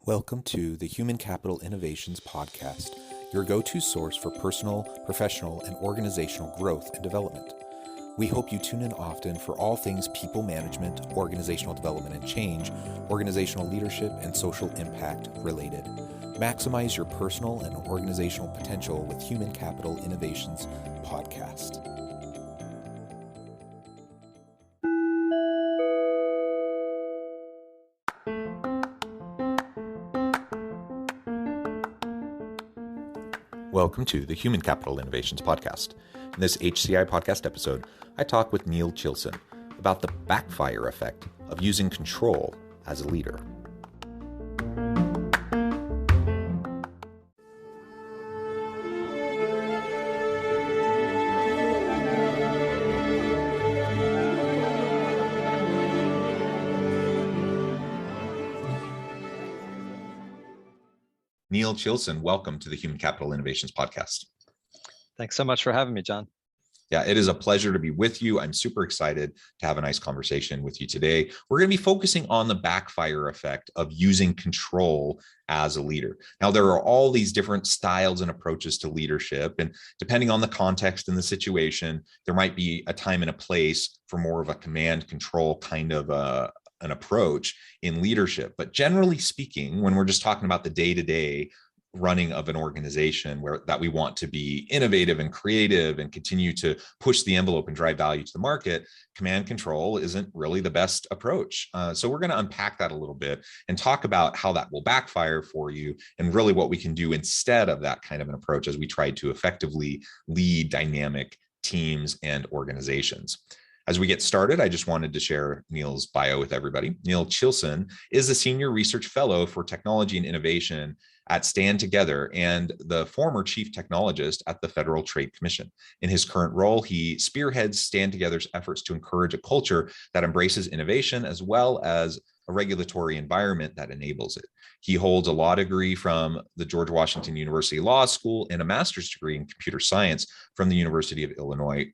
Welcome to the Human Capital Innovations Podcast, your go-to source for personal, professional, and organizational growth and development. We hope you tune in often for all things people management, organizational development and change, organizational leadership, and social impact related. Maximize your personal and organizational potential with Human Capital Innovations Podcast. Welcome to the Human Capital Innovations Podcast. In this HCI podcast episode, I talk with Neil Chilson about the backfire effect of using control as a leader. Neil Chilson, welcome to the Human Capital Innovations Podcast. Thanks so much for having me, John. Yeah, it is a pleasure to be with you. I'm super excited to have a nice conversation with you today. We're going to be focusing on the backfire effect of using control as a leader. Now, there are all these different styles and approaches to leadership, and depending on the context and the situation, there might be a time and a place for more of a command control kind of an approach in leadership. But generally speaking, when we're just talking about the day-to-day running of an organization that we want to be innovative and creative and continue to push the envelope and drive value to the market, command control isn't really the best approach. So we're going to unpack that a little bit and talk about how that will backfire for you and really what we can do instead of that kind of an approach as we try to effectively lead dynamic teams and organizations. As we get started, I just wanted to share Neil's bio with everybody. Neil Chilson is a Senior Research Fellow for Technology and Innovation at Stand Together and the former Chief Technologist at the Federal Trade Commission. In his current role, he spearheads Stand Together's efforts to encourage a culture that embraces innovation as well as a regulatory environment that enables it. He holds a law degree from the George Washington University Law School and a master's degree in computer science from the University of Illinois.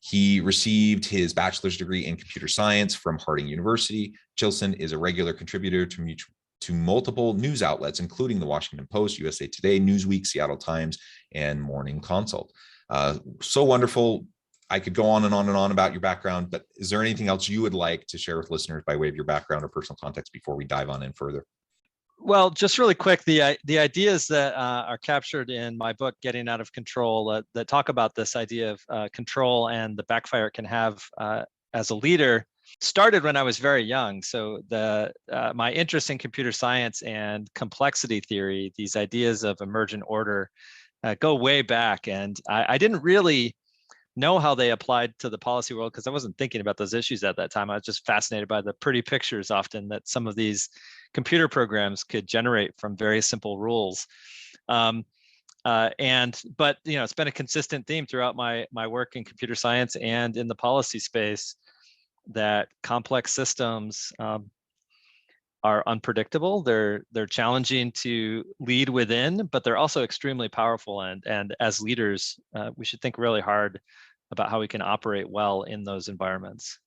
He received his bachelor's degree in computer science from Harding University. Chilson is a regular contributor to multiple news outlets, including the Washington Post, USA Today, Newsweek, Seattle Times, and Morning Consult. So wonderful. I could go on and on and on about your background, but is there anything else you would like to share with listeners by way of your background or personal context before we dive on in further? Well, just really quick, the ideas that are captured in my book, Getting Out of Control, that talk about this idea of control and the backfire it can have as a leader, started when I was very young. So my interest in computer science and complexity theory, these ideas of emergent order, go way back. And I didn't really know how they applied to the policy world because I wasn't thinking about those issues at that time. I was just fascinated by the pretty pictures often that some of these computer programs could generate from very simple rules. But it's been a consistent theme throughout my work in computer science and in the policy space that complex systems are unpredictable. They're challenging to lead within, but they're also extremely powerful. And as leaders, we should think really hard about how we can operate well in those environments.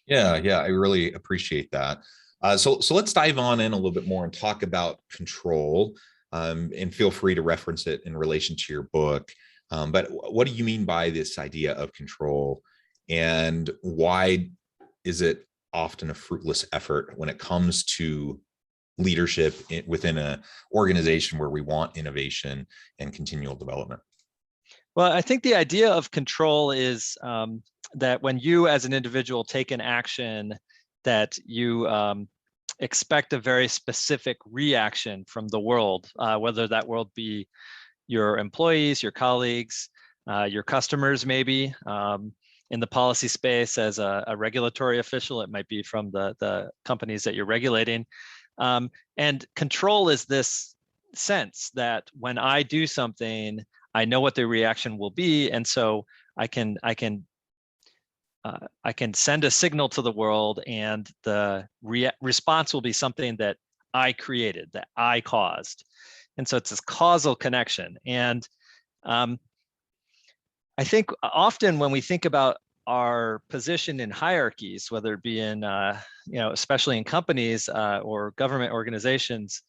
Yeah, I really appreciate that. So let's dive on in a little bit more and talk about control, and feel free to reference it in relation to your book. But what do you mean by this idea of control, and why is it often a fruitless effort when it comes to leadership within an organization where we want innovation and continual development? Well, I think the idea of control is that when you as an individual take an action, that you expect a very specific reaction from the world, whether that world be your employees, your colleagues, your customers, maybe. In the policy space, as a regulatory official, it might be from the companies that you're regulating. And control is this sense that when I do something, I know what the reaction will be, and so I can send a signal to the world, and the response will be something that I created, that I caused. And so it's this causal connection. And I think often when we think about our position in hierarchies, whether it be in, especially in companies or government organizations,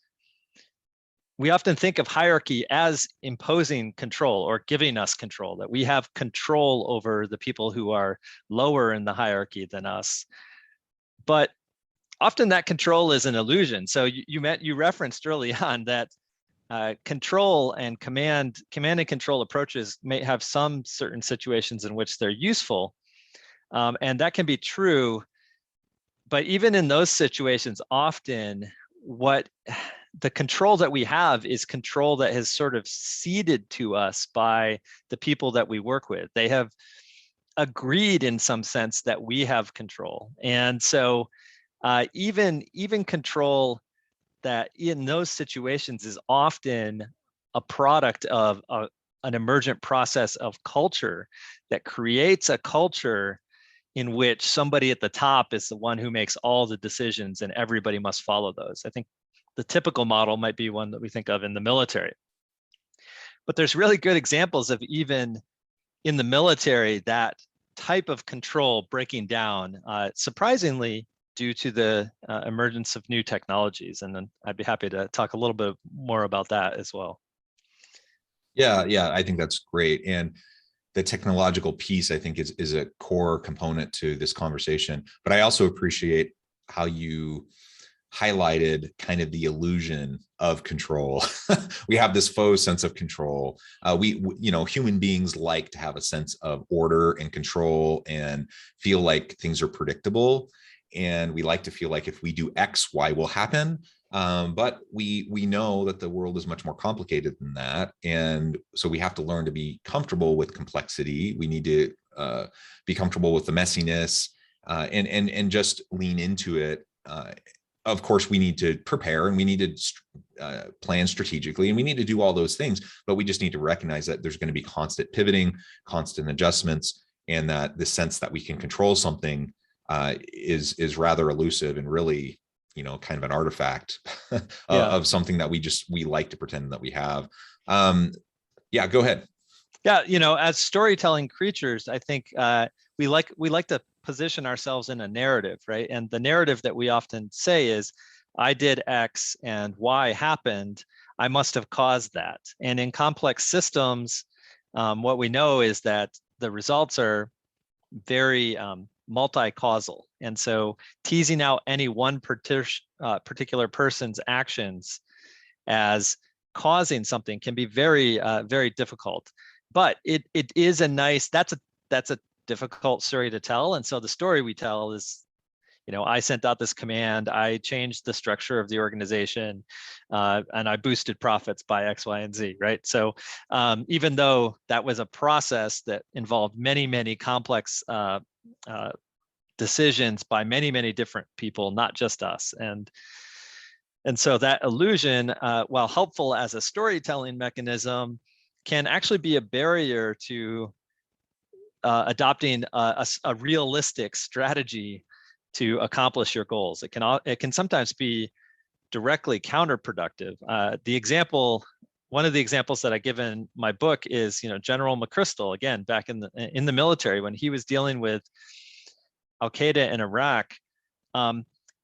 we often think of hierarchy as imposing control or giving us control, that we have control over the people who are lower in the hierarchy than us. But often that control is an illusion. So you referenced early on that control and command and control approaches may have some certain situations in which they're useful. And that can be true. But even in those situations, often what the control that we have is control that has sort of ceded to us by the people that we work with. They have agreed in some sense that we have control. And so even control that in those situations is often a product of an emergent process of culture that creates a culture in which somebody at the top is the one who makes all the decisions and everybody must follow those. I think the typical model might be one that we think of in the military. But there's really good examples of even in the military that type of control breaking down, surprisingly, due to the emergence of new technologies. And then I'd be happy to talk a little bit more about that as well. Yeah, I think that's great. And the technological piece, I think, is a core component to this conversation. But I also appreciate how you highlighted kind of the illusion of control. We have this faux sense of control. We, human beings like to have a sense of order and control and feel like things are predictable. And we like to feel like if we do X, Y will happen. But we know that the world is much more complicated than that. And so we have to learn to be comfortable with complexity. We need to be comfortable with the messiness and just lean into it. Of course, we need to prepare and we need to plan strategically and we need to do all those things, but we just need to recognize that there's going to be constant pivoting, constant adjustments, and that the sense that we can control something is rather elusive and really, kind of an artifact of something that we like to pretend that we have. Yeah, go ahead. Yeah, as storytelling creatures, I think we like to position ourselves in a narrative, right? And the narrative that we often say is, I did X and Y happened, I must have caused that. And in complex systems, what we know is that the results are very multi-causal. And so teasing out any one particular person's actions as causing something can be very, very difficult. But it is that's a difficult story to tell. And so the story we tell is, I sent out this command, I changed the structure of the organization, and I boosted profits by X, Y, and Z, right? So even though that was a process that involved many, many complex decisions by many, many different people, not just us. And so that illusion, while helpful as a storytelling mechanism, can actually be a barrier to adopting a realistic strategy to accomplish your goals. It can sometimes be directly counterproductive. One of the examples that I give in my book is, General McChrystal, again, back in the military, when he was dealing with Al-Qaeda in Iraq,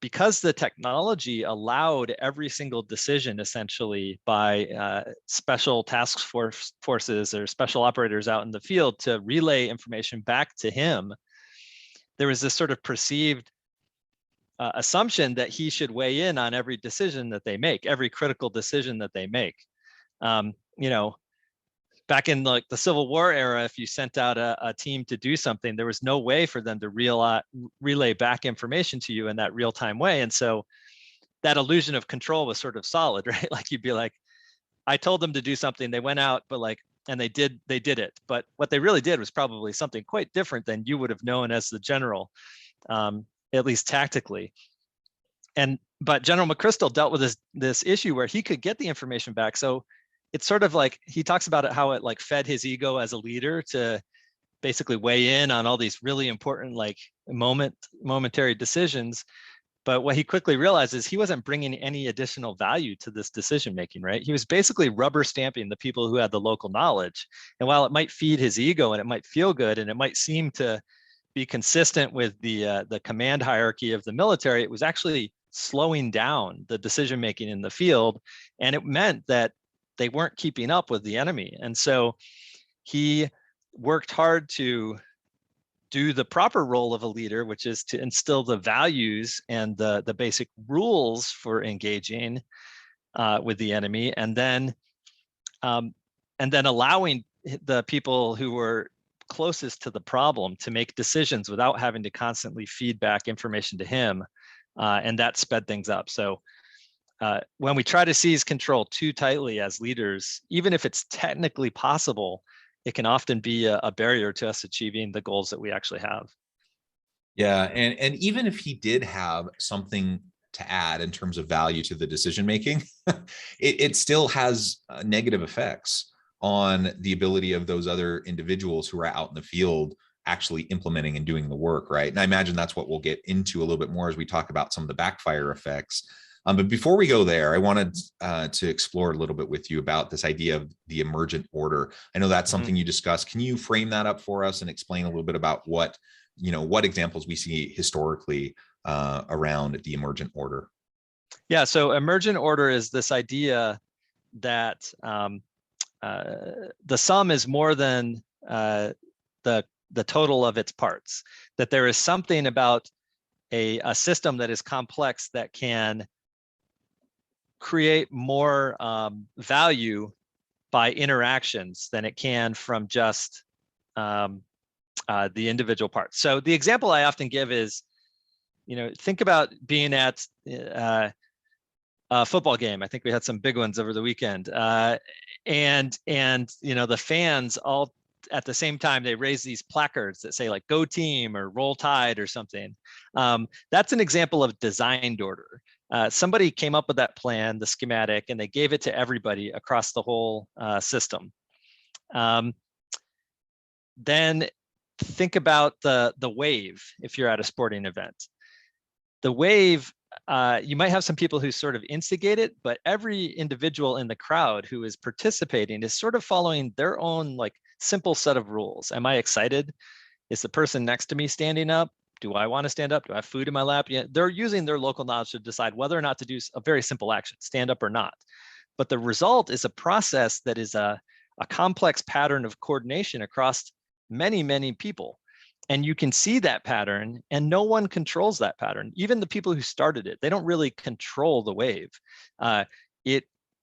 because the technology allowed every single decision essentially by special task forces or special operators out in the field to relay information back to him, there was this sort of perceived assumption that he should weigh in on every decision that they make, every critical decision that they make. Back in the Civil War era, if you sent out a team to do something, there was no way for them to relay back information to you in that real-time way. And so that illusion of control was sort of solid, right? Like you'd be like, I told them to do something, they went out, and they did it. But what they really did was probably something quite different than you would have known as the general, at least tactically. But General McChrystal dealt with this issue where he could get the information back. So it's sort of like, he talks about it, how it fed his ego as a leader to basically weigh in on all these really important momentary decisions. But what he quickly realized is he wasn't bringing any additional value to this decision making, right? He was basically rubber stamping the people who had the local knowledge. And while it might feed his ego and it might feel good and it might seem to be consistent with the command hierarchy of the military, it was actually slowing down the decision making in the field, and it meant that they weren't keeping up with the enemy. And so he worked hard to do the proper role of a leader, which is to instill the values and the basic rules for engaging with the enemy, and then allowing the people who were closest to the problem to make decisions without having to constantly feed back information to him, and that sped things up. So when we try to seize control too tightly as leaders, even if it's technically possible, it can often be a barrier to us achieving the goals that we actually have. Yeah, and even if he did have something to add in terms of value to the decision making, it still has negative effects on the ability of those other individuals who are out in the field actually implementing and doing the work, right? And I imagine that's what we'll get into a little bit more as we talk about some of the backfire effects. But before we go there, I wanted to explore a little bit with you about this idea of the emergent order. I know that's something you discussed. Can you frame that up for us and explain a little bit about what examples we see historically around the emergent order? Yeah, so emergent order is this idea that the sum is more than the total of its parts, that there is something about a system that is complex that can create more value by interactions than it can from just the individual parts. So the example I often give is, think about being at a football game. I think we had some big ones over the weekend, and the fans all at the same time, they raise these placards that say like "Go Team" or "Roll Tide" or something. That's an example of designed order. Somebody came up with that plan, the schematic, and they gave it to everybody across the whole system. Then think about the wave. If you're at a sporting event, the wave, you might have some people who sort of instigate it, but every individual in the crowd who is participating is sort of following their own simple set of rules. Am I excited? Is the person next to me standing up? Do I want to stand up? Do I have food in my lap? Yeah, they're using their local knowledge to decide whether or not to do a very simple action, stand up or not. But the result is a process that is a complex pattern of coordination across many, many people. And you can see that pattern, and no one controls that pattern. Even the people who started it, they don't really control the wave.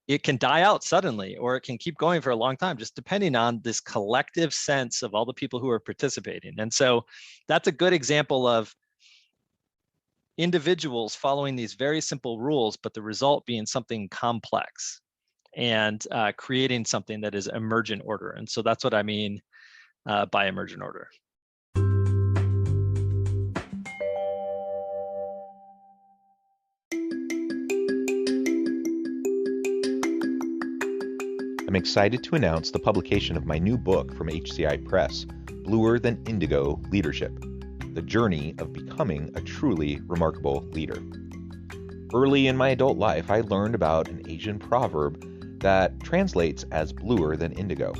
It can die out suddenly, or it can keep going for a long time, just depending on this collective sense of all the people who are participating. And so that's a good example of individuals following these very simple rules, but the result being something complex and creating something that is emergent order. And so that's what I mean by emergent order. I'm excited to announce the publication of my new book from HCI Press, Bluer Than Indigo Leadership: The Journey of Becoming a Truly Remarkable Leader. Early in my adult life, I learned about an Asian proverb that translates as bluer than indigo.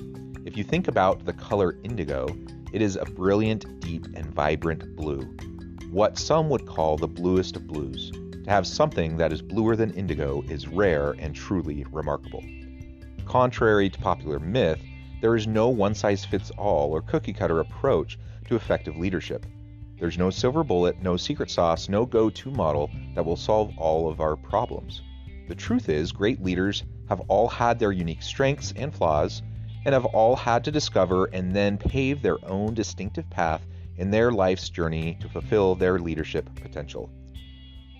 If you think about the color indigo, it is a brilliant, deep, and vibrant blue, what some would call the bluest of blues. To have something that is bluer than indigo is rare and truly remarkable. Contrary to popular myth, there is no one-size-fits-all or cookie-cutter approach to effective leadership. There's no silver bullet, no secret sauce, no go-to model that will solve all of our problems. The truth is, great leaders have all had their unique strengths and flaws, and have all had to discover and then pave their own distinctive path in their life's journey to fulfill their leadership potential.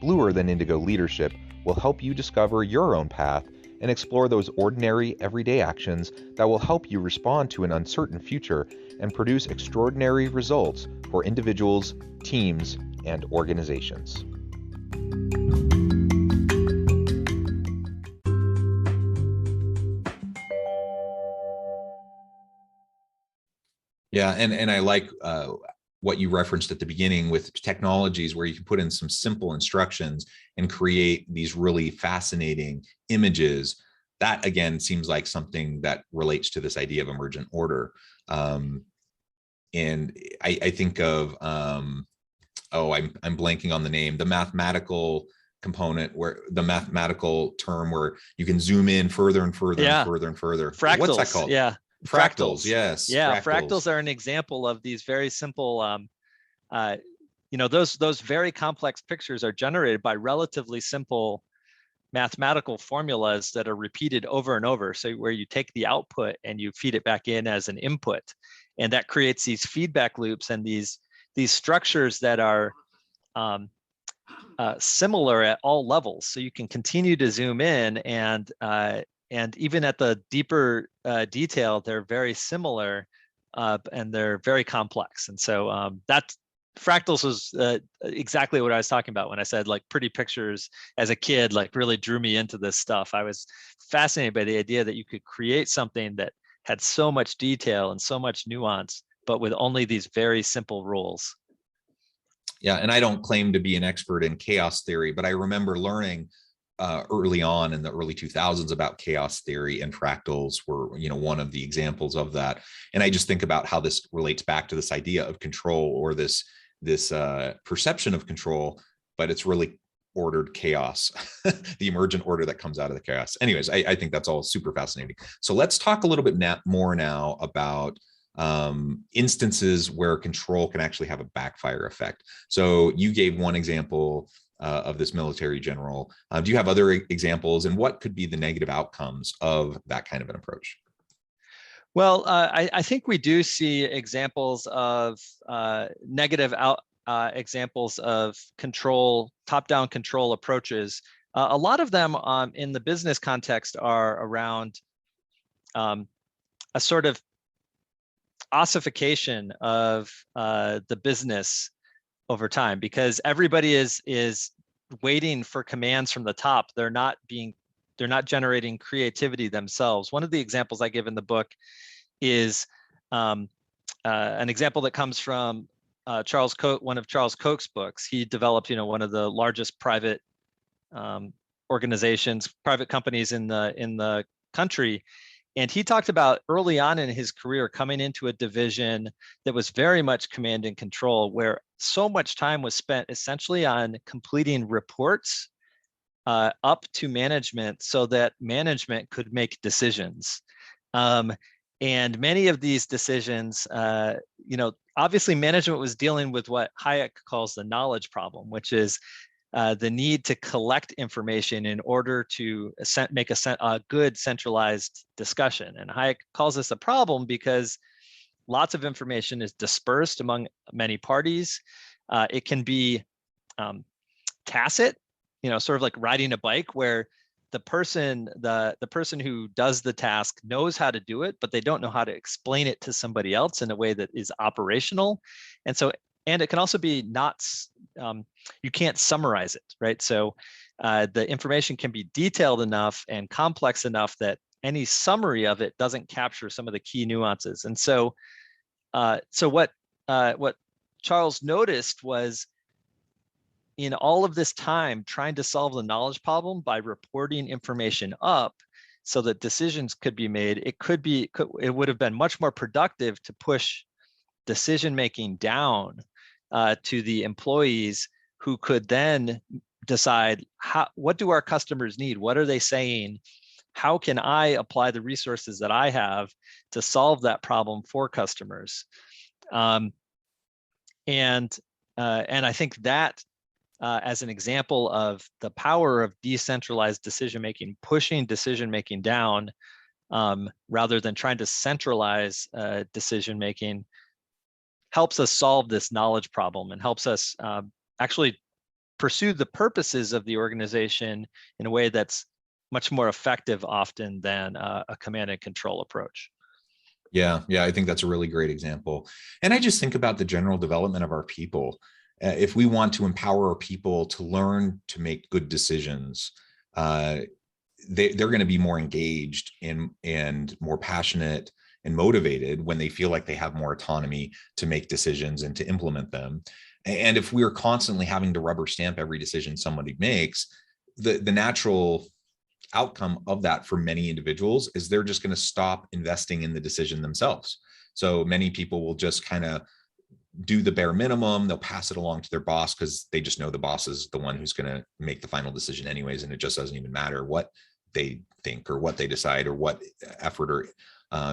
Bluer Than Indigo Leadership will help you discover your own path and explore those ordinary, everyday actions that will help you respond to an uncertain future and produce extraordinary results for individuals, teams, and organizations. Yeah, and I like what you referenced at the beginning with technologies where you can put in some simple instructions and create these really fascinating images. That again seems like something that relates to this idea of emergent order. And I think of I'm blanking on the name, the mathematical component, where the mathematical term where you can zoom in further and further and Yeah. further and further. Fractals. What's that called? Yeah. Fractals. Yes. Yeah. Fractals are an example of these very simple, those very complex pictures are generated by relatively simple mathematical formulas that are repeated over and over. So where you take the output and you feed it back in as an input, and that creates these feedback loops and these structures that are similar at all levels. So you can continue to zoom in, and even at the deeper detail, they're very similar, and they're very complex. And so that's fractals was exactly what I was talking about when I said like pretty pictures as a kid, like really drew me into this stuff. I was fascinated by the idea that you could create something that had so much detail and so much nuance, but with only these very simple rules. Yeah, and I don't claim to be an expert in chaos theory, but I remember learning early on in the early 2000s about chaos theory, and fractals were, one of the examples of that. And I just think about how this relates back to this idea of control, or this perception of control, but it's really ordered chaos, the emergent order that comes out of the chaos. Anyways, I think that's all super fascinating. So let's talk a little bit more now about instances where control can actually have a backfire effect. So you gave one example of this military general. Do you have other examples, and what could be the negative outcomes of that kind of an approach? Well, I think we do see examples of negative examples of control, top-down control approaches. A lot of them in the business context are around a sort of ossification of the business over time, because everybody is waiting for commands from the top. They're not generating creativity themselves. One of the examples I give in the book is an example that comes from Charles Koch, one of Charles Koch's books. He developed, one of the largest private organizations, private companies in the country. And he talked about early on in his career coming into a division that was very much command and control, where so much time was spent essentially on completing reports up to management so that management could make decisions. And many of these decisions, obviously management was dealing with what Hayek calls the knowledge problem, which is the need to collect information in order to make a good centralized discussion. And Hayek calls this a problem because lots of information is dispersed among many parties. It can be tacit, sort of like riding a bike, where the person who does the task knows how to do it, but they don't know how to explain it to somebody else in a way that is operational. And it can also be not, you can't summarize it, right? So the information can be detailed enough and complex enough that any summary of it doesn't capture some of the key nuances. And so what Charles noticed was, in all of this time trying to solve the knowledge problem by reporting information up so that decisions could be made, it would have been much more productive to push decision-making down to the employees, who could then decide what do our customers need? What are they saying? How can I apply the resources that I have to solve that problem for customers? And I think that as an example of the power of decentralized decision-making, pushing decision-making down rather than trying to centralize decision-making, helps us solve this knowledge problem and helps us actually pursue the purposes of the organization in a way that's much more effective often than a command and control approach. Yeah, I think that's a really great example. And I just think about the general development of our people. If we want to empower our people to learn to make good decisions, they're going to be more engaged and more passionate and motivated when they feel like they have more autonomy to make decisions and to implement them. And if we are constantly having to rubber stamp every decision somebody makes, the natural outcome of that for many individuals is they're just going to stop investing in the decision themselves. So many people will just kind of do the bare minimum. They'll pass it along to their boss because they just know the boss is the one who's going to make the final decision anyways. And it just doesn't even matter what they think or what they decide or what effort or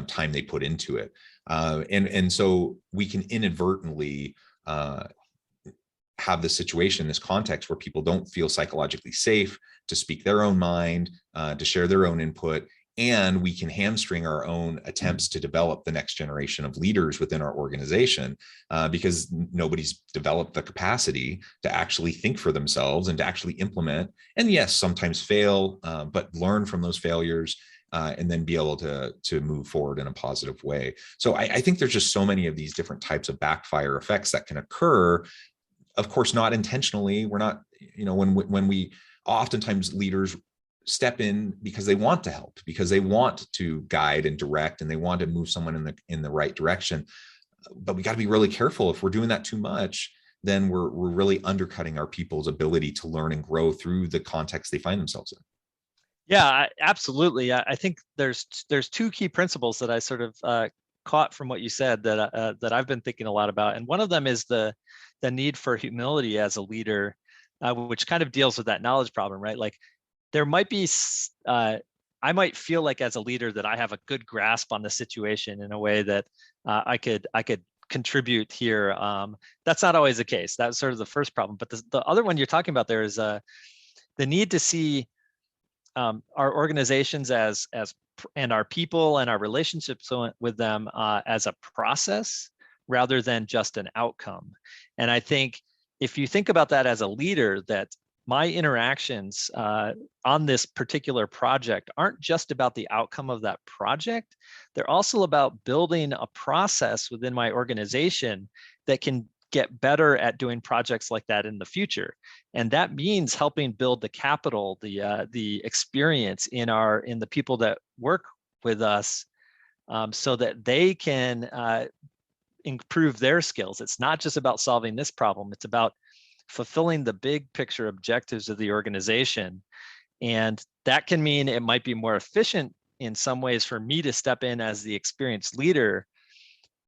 time they put into it. And so we can inadvertently have this situation, this context where people don't feel psychologically safe to speak their own mind, to share their own input. And we can hamstring our own attempts to develop the next generation of leaders within our organization because nobody's developed the capacity to actually think for themselves and to actually implement. And yes, sometimes fail, but learn from those failures and then be able to move forward in a positive way. So I think there's just so many of these different types of backfire effects that can occur. Of course, not intentionally. We're not, when we oftentimes leaders step in because they want to help, because they want to guide and direct, and they want to move someone in the right direction. But we got to be really careful. If we're doing that too much, then we're really undercutting our people's ability to learn and grow through the context they find themselves in. Yeah, absolutely. I think there's two key principles that I sort of caught from what you said that I've been thinking a lot about, and one of them is the need for humility as a leader, which kind of deals with that knowledge problem, right? Like there might be, I might feel like as a leader that I have a good grasp on the situation in a way that I could contribute here. That's not always the case. That's sort of the first problem. But the other one you're talking about there is the need to see our organizations and our people and our relationships with them as a process rather than just an outcome. And I think if you think about that as a leader, that my interactions on this particular project aren't just about the outcome of that project. They're also about building a process within my organization that can get better at doing projects like that in the future. And that means helping build the capital, the experience in the people that work with us, so that they can improve their skills. It's not just about solving this problem. It's about fulfilling the big picture objectives of the organization. And that can mean it might be more efficient in some ways for me to step in as the experienced leader,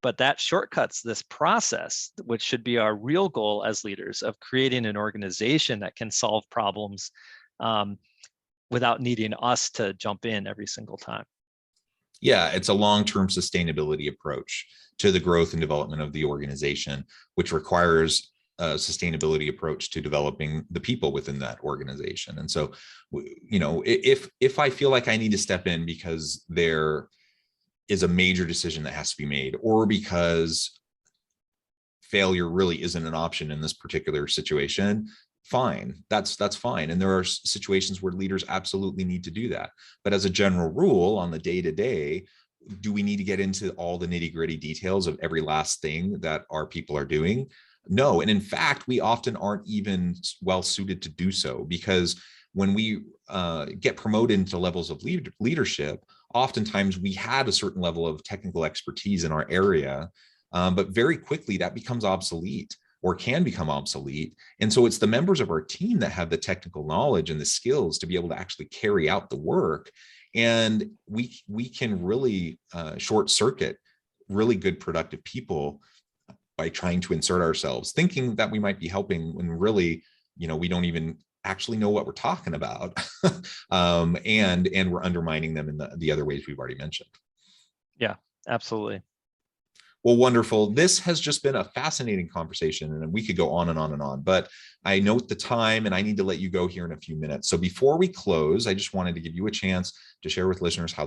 but that shortcuts this process, which should be our real goal as leaders of creating an organization that can solve problems without needing us to jump in every single time. Yeah, it's a long-term sustainability approach to the growth and development of the organization, which requires a sustainability approach to developing the people within that organization. And so, if I feel like I need to step in because there is a major decision that has to be made, or because failure really isn't an option in this particular situation, fine, that's fine. And there are situations where leaders absolutely need to do that. But as a general rule, on the day-to-day, do we need to get into all the nitty-gritty details of every last thing that our people are doing? No. And in fact, we often aren't even well suited to do so, because when we get promoted into levels of leadership, oftentimes we had a certain level of technical expertise in our area, but very quickly that becomes obsolete or can become obsolete. And so it's the members of our team that have the technical knowledge and the skills to be able to actually carry out the work. And we can really short circuit really good, productive people by trying to insert ourselves, thinking that we might be helping when really, we don't even actually know what we're talking about. And we're undermining them in the other ways we've already mentioned. Yeah, absolutely. Well, wonderful. This has just been a fascinating conversation, and we could go on and on and on, but I note the time and I need to let you go here in a few minutes. So before we close, I just wanted to give you a chance to share with listeners how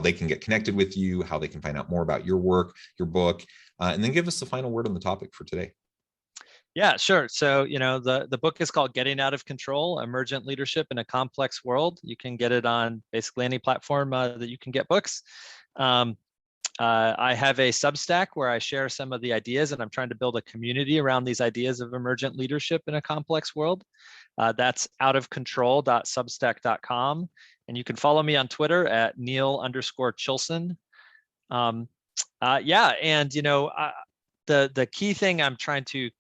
they can get connected with you, how they can find out more about your work, your book, and then give us the final word on the topic for today. Yeah, sure. So, the book is called Getting Out of Control, Emergent Leadership in a Complex World. You can get it on basically any platform that you can get books. I have a Substack where I share some of the ideas, and I'm trying to build a community around these ideas of emergent leadership in a complex world. That's outofcontrol.substack.com. And you can follow me on Twitter at Neil_Chilson. The key thing I'm trying to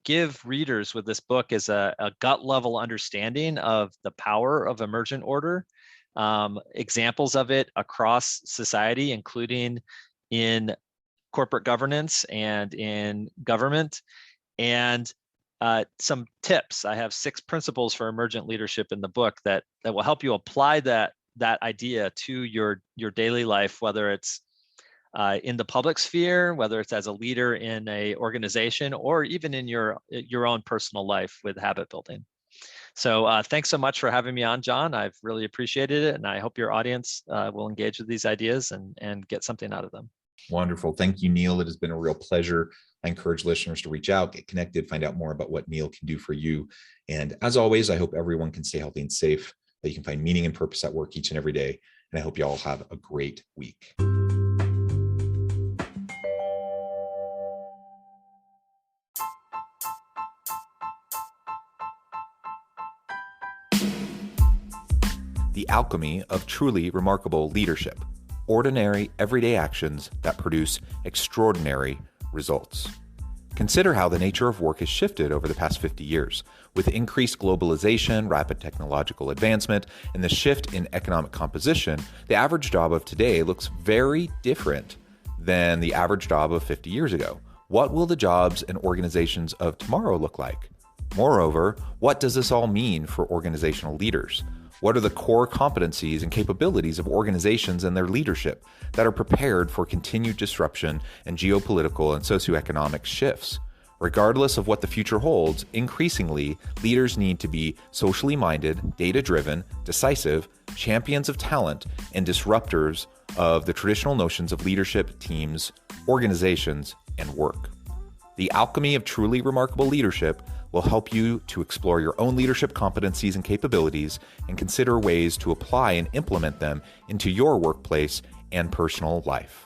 give readers with this book is a gut level understanding of the power of emergent order, examples of it across society, including in corporate governance and in government. And some tips. I have 6 principles for emergent leadership in the book that will help you apply that idea to your daily life, whether it's in the public sphere, whether it's as a leader in a organization, or even in your own personal life with habit building. So thanks so much for having me on, John. I've really appreciated it, and I hope your audience will engage with these ideas and get something out of them. Wonderful. Thank you, Neil. It has been a real pleasure. I encourage listeners to reach out, get connected, find out more about what Neil can do for you. And as always, I hope everyone can stay healthy and safe, that you can find meaning and purpose at work each and every day. And I hope you all have a great week. The alchemy of truly remarkable leadership. Ordinary, everyday actions that produce extraordinary results. Consider how the nature of work has shifted over the past 50 years. With increased globalization, rapid technological advancement, and the shift in economic composition, the average job of today looks very different than the average job of 50 years ago. What will the jobs and organizations of tomorrow look like? Moreover, what does this all mean for organizational leaders? What are the core competencies and capabilities of organizations and their leadership that are prepared for continued disruption and geopolitical and socioeconomic shifts? Regardless of what the future holds, increasingly, leaders need to be socially minded, data-driven, decisive, champions of talent, and disruptors of the traditional notions of leadership, teams, organizations, and work. The alchemy of truly remarkable leadership will help you to explore your own leadership competencies and capabilities and consider ways to apply and implement them into your workplace and personal life.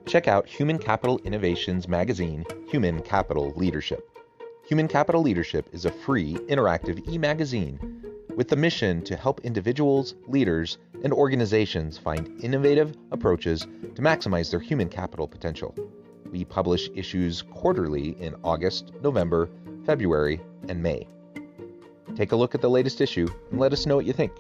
Check out Human Capital Innovations magazine, Human Capital Leadership. Human Capital Leadership is a free, interactive e-magazine with the mission to help individuals, leaders, and organizations find innovative approaches to maximize their human capital potential. We publish issues quarterly in August, November, February, and May. Take a look at the latest issue and let us know what you think.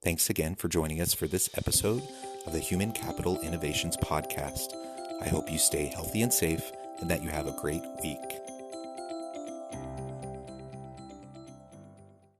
Thanks again for joining us for this episode of the Human Capital Innovations Podcast. I hope you stay healthy and safe and that you have a great week.